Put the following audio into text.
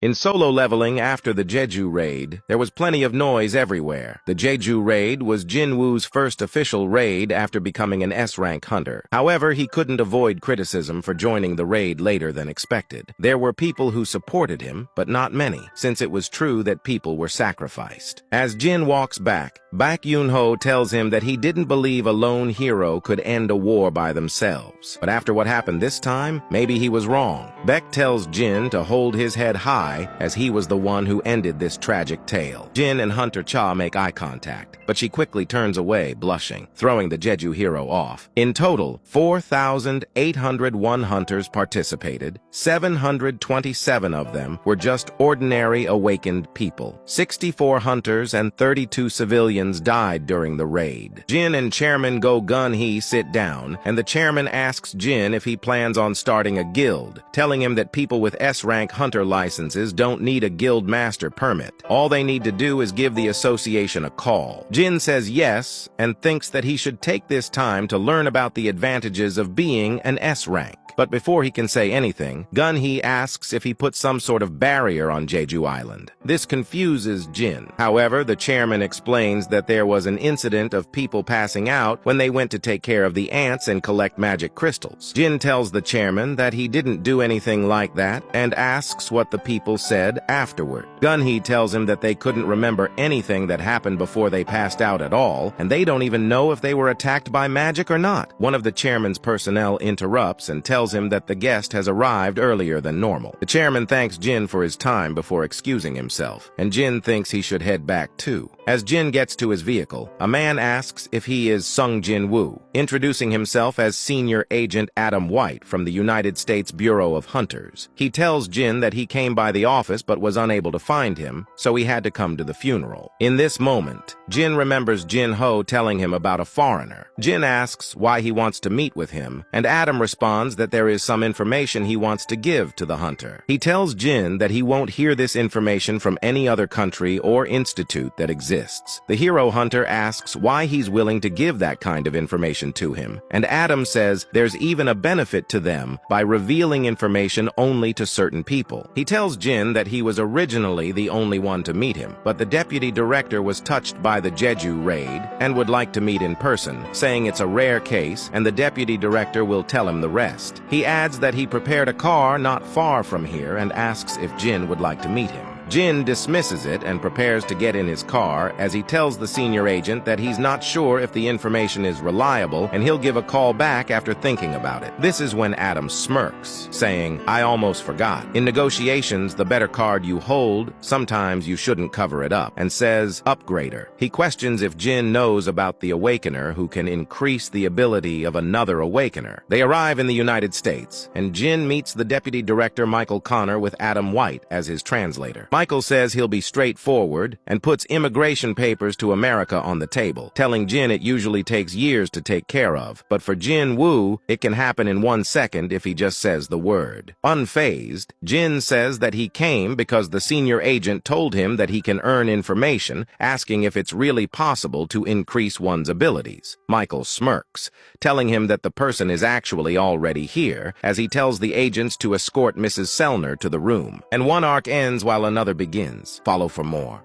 In solo leveling after the Jeju raid, there was plenty of noise everywhere. The Jeju raid was Jinwoo's first official raid after becoming an S-rank hunter. However, he couldn't avoid criticism for joining the raid later than expected. There were people who supported him, but not many, since it was true that people were sacrificed. As Jin walks back, Yoon-ho tells him that he didn't believe a lone hero could end a war by themselves. But after what happened this time, maybe he was wrong. Baek tells Jin to hold his head high, as he was the one who ended this tragic tale. Jin and Hunter Cha make eye contact, but she quickly turns away, blushing, throwing the Jeju hero off. In total, 4,801 hunters participated. 727 of them were just ordinary awakened people. 64 hunters and 32 civilians died during the raid. Jin and Chairman Go Gun-hee sit down, and the chairman asks Jin if he plans on starting a guild, telling him that people with S-rank hunter licenses don't need a guild master permit. All they need to do is give the association a call. Jin says yes, and thinks that he should take this time to learn about the advantages of being an S-rank. But before he can say anything, Gun-hee asks if he put some sort of barrier on Jeju Island. This confuses Jin. However, the chairman explains that there was an incident of people passing out when they went to take care of the ants and collect magic crystals. Jin tells the chairman that he didn't do anything like that and asks what the people said afterward. Gun-hee tells him that they couldn't remember anything that happened before they passed out at all, and they don't even know if they were attacked by magic or not. One of the chairman's personnel interrupts and tells him that the guest has arrived earlier than normal. The chairman thanks Jin for his time before excusing himself, and Jin thinks he should head back too. As Jin gets to his vehicle, a man asks if he is Sung Jinwoo, introducing himself as Senior Agent Adam White from the United States Bureau of Hunters. He tells Jin that he came by the office but was unable to find him, so he had to come to the funeral. In this moment, Jin remembers Jin-ho telling him about a foreigner. Jin asks why he wants to meet with him, and Adam responds that there is some information he wants to give to the hunter. He tells Jin that he won't hear this information from any other country or institute that exists. The hero hunter asks why he's willing to give that kind of information to him, and Adam says there's even a benefit to them by revealing information only to certain people. He tells Jin that he was originally the only one to meet him, but the deputy director was touched by the Jeju raid and would like to meet in person, saying it's a rare case and the deputy director will tell him the rest. He adds that he prepared a car not far from here and asks if Jin would like to meet him. Jin dismisses it and prepares to get in his car as he tells the senior agent that he's not sure if the information is reliable and he'll give a call back after thinking about it. This is when Adam smirks, saying, "I almost forgot. In negotiations, the better card you hold, sometimes you shouldn't cover it up," and says, "Upgrader." He questions if Jin knows about the Awakener who can increase the ability of another Awakener. They arrive in the United States, and Jin meets the deputy director Michael Connor with Adam White as his translator. Michael says he'll be straightforward and puts immigration papers to America on the table, telling Jin it usually takes years to take care of, but for Jinwoo, it can happen in 1 second if he just says the word. Unfazed, Jin says that he came because the senior agent told him that he can earn information, asking if it's really possible to increase one's abilities. Michael smirks, telling him that the person is actually already here, as he tells the agents to escort Mrs. Sellner to the room. And one arc ends while another begins. Follow for more.